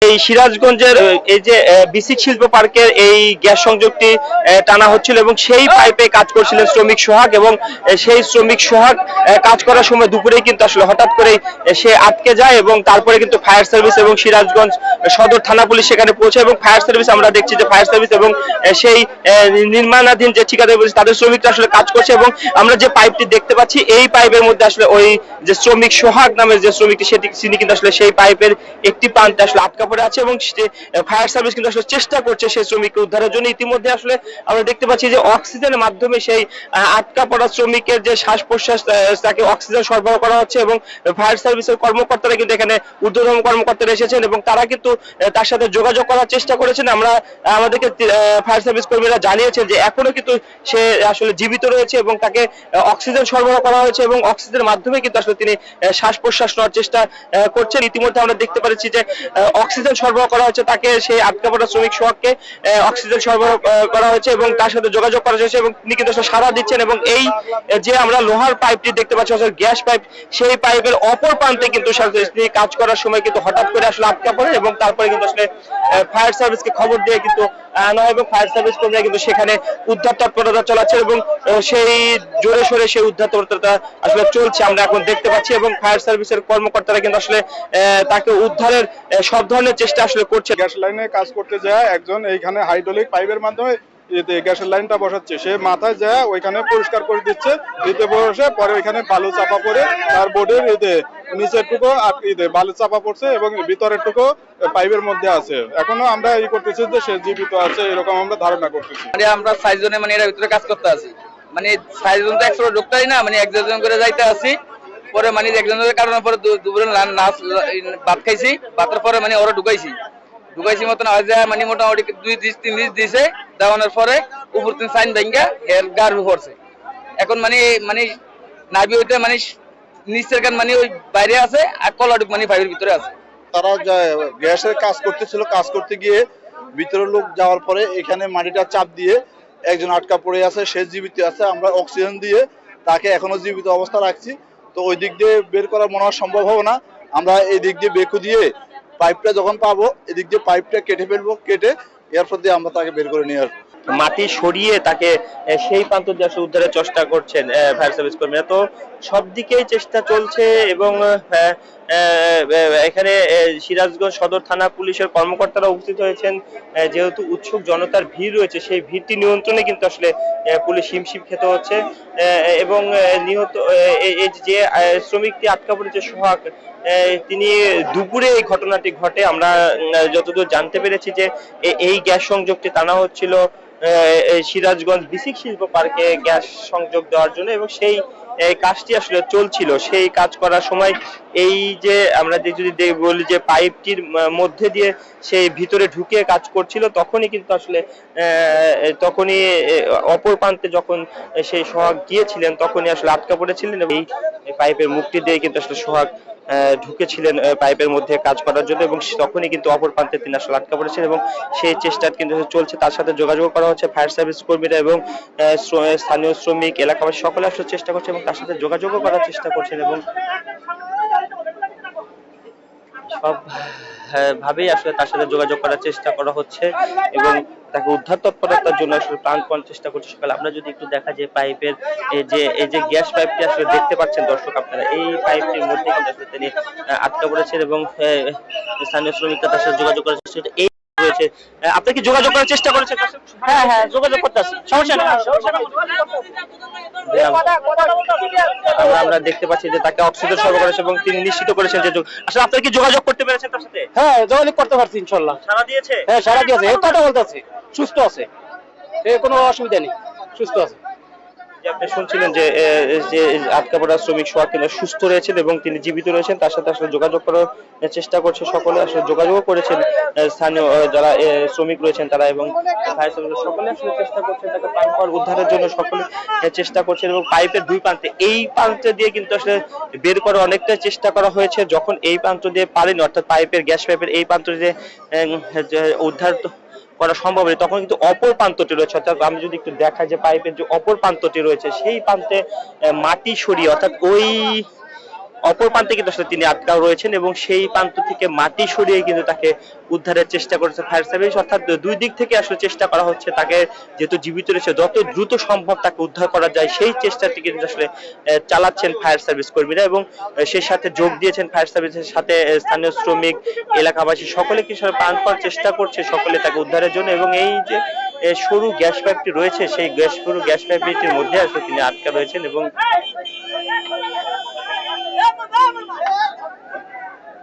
এই সিরাজগঞ্জের এই যে বিসিক শিল্প পার্কের এই গ্যাস সংযোগটি টানা হচ্ছিল এবং সেই পাইপে কাজ করছিলেন শ্রমিক সোহাগ এবং সেই শ্রমিক সোহাগ কাজ করার সময় দুপুরে কিন্তু আসলে হঠাৎ করেই সে আটকে যায় এবং তারপরে কিন্তু ফায়ার সার্ভিস এবং সিরাজগঞ্জ সদর থানা পুলিশ সেখানে পৌঁছে এবং ফায়ার সার্ভিস আমরা দেখছি যে ফায়ার সার্ভিস এবং সেই নির্মাণাধীন যে ঠিকাদার পুলিশ তাদের শ্রমিকরা আসলে কাজ করছে এবং আমরা যে পাইপটি দেখতে পাচ্ছি এই পাইপের মধ্যে আসলে ওই যে শ্রমিক সোহাগ নামের যে শ্রমিকটি তিনি কিন্তু আসলে সেই পাইপের একটি প্রান্তে আসলে আটকা পড়ে আছে এবং ফায়ার সার্ভিস কিন্তু আসলে চেষ্টা করছে সেই শ্রমিককে উদ্ধারের জন্য। ইতিমধ্যে আসলে আমরা দেখতে পাচ্ছি যে অক্সিজেনের মাধ্যমে সেই আটকা পড়া শ্রমিকের যে শ্বাস প্রশ্বাস তাকে অক্সিজেন সরবরাহ করা হচ্ছে এবং ফায়ার সার্ভিসের কর্মকর্তারা কিন্তু এখানে ঊর্ধ্বতন কর্মকর্তারা এসেছেন এবং তারা কিন্তু তার সাথে যোগাযোগ করার চেষ্টা করেছেন। আমরা আমাদেরকে ফায়ার সার্ভিস কর্মীরা জানিয়েছেন যে এখনো কিন্তু সে আসলে জীবিত রয়েছে এবং তাকে অক্সিজেন সরবরাহ করা হয়েছে এবং অক্সিজেনের মাধ্যমে কিন্তু আসলে তিনি শ্বাস প্রশ্বাস নেওয়ার চেষ্টা করছেন। ইতিমধ্যে আমরা দেখতে পাচ্ছি যে অক্সিজেন সরবরাহ করা হচ্ছে, তাকে সেই আটকা পড়া শ্রমিক সোহাগকে অক্সিজেন সরবরাহ করা হয়েছে এবং তার সাথে যোগাযোগ করা হয়েছে এবং তিনি কিন্তু সাড়া দিচ্ছেন এবং এই যে আমরা লোহার পাইপটি দেখতে পাচ্ছি গ্যাস পাইপ, সেই পাইপের অপর প্রান্তে কিন্তু তিনি কাজ করার সময় কিন্তু হঠাৎ করে আসলে আটকা পড়ে এবং তারপরে কিন্তু আসলে ফায়ার সার্ভিসকে খবর দিয়ে কিন্তু আনা হয় এবং ফায়ার সার্ভিস কর্মীরা কিন্তু সেখানে উদ্ধার তৎপরতা চালাচ্ছে এবং সেই জোরে সোরে সেই উদ্ধার তৎপরতা আসলে চলছে আমরা এখন দেখতে পাচ্ছি এবং ফায়ার সার্ভিসের কর্মকর্তারা কিন্তু আসলে তাকে উদ্ধারের সব ধরনের চেষ্টা আসলে করছে। গ্যাস লাইনে কাজ করতে যায় একজন এইখানে হাইড্রোলিক পাইপের মাধ্যমে গ্যাসের লাইনটা বসাচ্ছে, সে মাথায় যায় ওইখানে পরিষ্কার করে দিচ্ছে, দিতে বসে পরে ওইখানে বালু চাপা পড়ে তার বোর্ডের নিচের টুকু বালু চাপা পড়ছে এবং ভিতরের টুকু পাইপের মধ্যে আছে। এখনো আমরা এই করতেছি যে সে জীবিত আছে এরকম আমরা ধারণা করতেছি। আমরা 6 জনে এর ভিতরে কাজ করতে আছি, 6 জন তো একসাথে ঢুকতেই না, একজন করে যাইতে আছি। পরে একজনের কারণে পরে দুপুরে ভাত খাইছি, ভাতের পরে ওরা ঢুকাইছি মতন হয় যায় মোটামুটি 2-3 দিন দিছে দেওয়ানোর পরে উপর 3 সাইন ভেঙ্গা এর গার পড়ছে। এখন নাবি হইতে নিচের গান ওই বাইরে আছে আর কলাডুক ফাইভের ভিতরে আছে। তারা গ্যাসের কাজ করতেছিল, কাজ করতে গিয়ে ভিতরের লোক যাওয়ার পরে এখানে মাটিটা চাপ দিয়ে একজন আটকা পড়ে আছে, সে জীবিত আছে। আমরা অক্সিজেন দিয়ে তাকে এখনো জীবিত অবস্থা রাখছি। তো ওই দিক দিয়ে বের করা মনে হয় সম্ভব হবে না, আমরা এই দিক দিয়ে বেকু দিয়ে পাইপটা যখন পাবো এদিক দিয়ে পাইপটা কেটে ফেলবো, কেটে এরপর দিয়ে আমরা তাকে বের করে নিয়ে আসবো। মাটি সরিয়ে তাকে সেই প্রান্ত দিয়ে আসলে উদ্ধারের চেষ্টা করছেন ফায়ার সার্ভিস কর্মীরা। তো সব দিকেই চেষ্টা চলছে এবং এখানে সিরাজগঞ্জ সদর থানা পুলিশের কর্মকর্তারা উপস্থিত হয়েছেন। যেহেতু উৎসুক জনতার ভিড় রয়েছে, সেই ভিড়টি নিয়ন্ত্রণে কিন্তু আসলে পুলিশ হিমশিম খেতে হচ্ছে এবং নিহত এই যে শ্রমিকটি আটকা পড়েছে সোহাগ, তিনি দুপুরে এই ঘটনাটি ঘটে। আমরা যতদূর জানতে পেরেছি যে এই গ্যাস সংযোগটি টানা হচ্ছিল সিরাজগঞ্জ বিসিক শিল্প পার্কে গ্যাস সংযোগ দেওয়ার জন্য এবং সেই কাজটি আসলে চলছিল। সেই কাজ করার সময় এই যে আমরা যদি বলি যে পাইপটির মধ্যে দিয়ে সেই ভিতরে ঢুকে কাজ করছিল, তখনই কিন্তু আসলে তখনই অপর প্রান্তে যখন সেই সোহাগ গিয়েছিলেন তখনই আসলে আটকা পড়েছিলেন এবং এই পাইপের মুখটি দিয়ে কিন্তু আসলে সোহাগ ঢুকেছিলেন পাইপের মধ্যে কাজ করার জন্য এবং তখনই কিন্তু অপর প্রান্তে তিনি আসলে আটকা পড়েছেন এবং সেই চেষ্টা কিন্তু চলছে। তার সাথে যোগাযোগ করা হচ্ছে ফায়ার সার্ভিস কর্মীরা এবং স্থানীয় শ্রমিক এলাকাবাসী সকলে আসলে চেষ্টা করছে এবং তার সাথে যোগাযোগও করার চেষ্টা করছেন এবং সব ভাবেই আসলে তার সাথে যোগাযোগ করার চেষ্টা করা হচ্ছে এবং তাকে উদ্ধার তৎপরতার জন্য আসলে প্রাণপণ চেষ্টা করছে সকালে। আমরা যদি একটু দেখা যে পাইপের এই যে গ্যাস পাইপটি আসলে দেখতে পাচ্ছেন দর্শক আপনারা, এই পাইপটির মধ্যে কিন্তু আসলে তিনি আটকা পড়েছেন এবং স্থানীয় শ্রমিকরা তার সাথে যোগাযোগ করার চেষ্টা এই রয়েছে। আপনি কি যোগাযোগ করার চেষ্টা করেছেন? হ্যাঁ যোগাযোগ করতেছি, সমস্যা নেই। আমরা দেখতে পাচ্ছি যে তাকে অক্সিজেন সরবরাহ করেছে এবং তিনি নিশ্চিত করেছেন যে আসলে আপনারা কি যোগাযোগ করতে পেরেছেন তার সাথে? হ্যাঁ যোগাযোগ করতে পারছি ইনশাআল্লাহ। সাড়া দিয়েছে? হ্যাঁ সাড়া দিয়েছে, এই কথা বলতেছে সুস্থ আছে, কোনো অসুবিধা নেই, সুস্থ আছে। আপনি শুনছিলেন যে আটকা পড়া শ্রমিক সোহাগ কিন্তু সুস্থ রয়েছেন এবং তিনি জীবিত রয়েছেন। তার সাথে আসলে যোগাযোগ করার চেষ্টা করছে সকলে, আসলে যোগাযোগ করেছেন স্থানীয় যারা শ্রমিক রয়েছেন তারা এবং ফায়ার সার্ভিস সকলে আসলে চেষ্টা করছেন তাকে প্রাণপণ উদ্ধারের জন্য, সকলে চেষ্টা করছেন এবং পাইপের দুই প্রান্তে এই প্রান্তে দিয়ে কিন্তু আসলে বের করার অনেকটা চেষ্টা করা হয়েছে। যখন এই প্রান্ত দিয়ে পারেনি, অর্থাৎ পাইপের গ্যাস পাইপের এই প্রান্ত দিয়ে উদ্ধার করা সম্ভব নয়, তখন কিন্তু অপর প্রান্তটি রয়েছে। অর্থাৎ আমি যদি একটু দেখাই যে পাইপের যে অপর প্রান্তটি রয়েছে সেই প্রান্তে মাটি সরিয়ে, অর্থাৎ ওই অপর প্রান্তে কিন্তু আসলে তিনি আটকা রয়েছেন এবং সেই প্রান্ত থেকে মাটি সরিয়ে কিন্তু তাকে উদ্ধারের চেষ্টা করেছে ফায়ার সার্ভিস। অর্থাৎ দুই দিক থেকে আসলে চেষ্টা করা হচ্ছে তাকে, যেহেতু জীবিত রয়েছে, যত দ্রুত সম্ভব তাকে উদ্ধার করা যায় সেই চেষ্টাটি কিন্তু আসলে চালাচ্ছেন ফায়ার সার্ভিস কর্মীরা এবং সেই সাথে যোগ দিয়েছেন ফায়ার সার্ভিসের সাথে স্থানীয় শ্রমিক, এলাকাবাসী সকলে কি প্রাণপণ চেষ্টা করছে সকলে তাকে উদ্ধারের জন্য। এবং এই যে সরু গ্যাস পাইপটি রয়েছে সেই সরু গ্যাস পাইপটির মধ্যে আসলে তিনি আটকা রয়েছেন এবং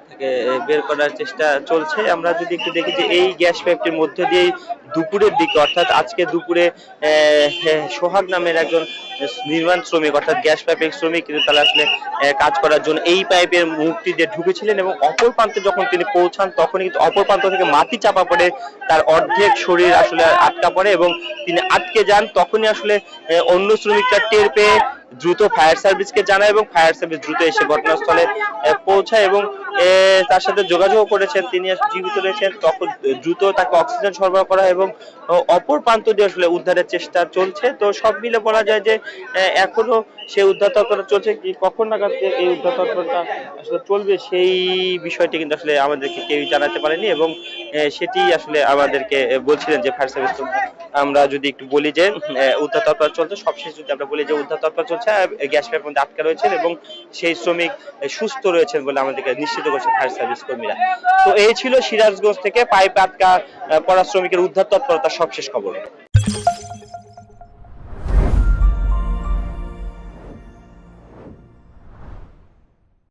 তাকে বের করার চেষ্টা চলছে। আমরা যদি একটু দেখি যে এই গ্যাস পাইপটির মধ্যে দিয়ে দুপুরের দিকে, অর্থাৎ আজকে দুপুরে সোহাগ নামের একজন নির্মাণ শ্রমিক, অর্থাৎ গ্যাস পাইপের শ্রমিক, কিন্তু তারা আসলে কাজ করার জন্য এই পাইপের মুখটি দিয়ে ঢুকেছিলেন এবং অপর প্রান্তে যখন তিনি পৌঁছান তখনই কিন্তু অপর প্রান্ত থেকে মাটি চাপা পড়ে তার অর্ধেক শরীর আসলে আটকা পড়ে এবং তিনি আটকে যান। তখনই আসলে অন্য শ্রমিকরা টের পেয়ে দ্রুত ফায়ার সার্ভিসকে জানায় এবং ফায়ার সার্ভিস দ্রুত এসে ঘটনাস্থলে পৌঁছায় এবং তার সাথে যোগাযোগ করেছেন, তিনি জীবিত রয়েছেন। তখন দ্রুত তাকে অক্সিজেন সরবরাহ করা এবং অপর প্রান্ত দিয়ে আসলে উদ্ধারের চেষ্টা চলছে। তো সব মিলে বলা যায় যে এখনো সে উদ্ধার তৎপরতা চলছে। কি কখন নাগাদ এই উদ্ধার তৎপরতা আসলে চলবে সেই বিষয়টি কিন্তু আসলে আমাদেরকে কেউই জানাতে পারেনি এবং সেটি আসলে আমাদেরকে বলছিলেন যে ফায়ার সার্ভিস। আমরা যদি একটু বলি যে উদ্ধার তৎপরতা চলছে, সবশেষ যদি আমরা বলি যে উদ্ধার তৎপরতা চলছে, গ্যাস পাইপের মধ্যে আটকা রয়েছেন এবং সেই শ্রমিক সুস্থ রয়েছেন বলে আমাদেরকে নিশ্চিত করেছে ফায়ার সার্ভিস কর্মীরা। তো এই ছিল সিরাজগঞ্জ থেকে পাইপ আটকা পড়া শ্রমিকের উদ্ধার তৎপরতার সবশেষ খবর।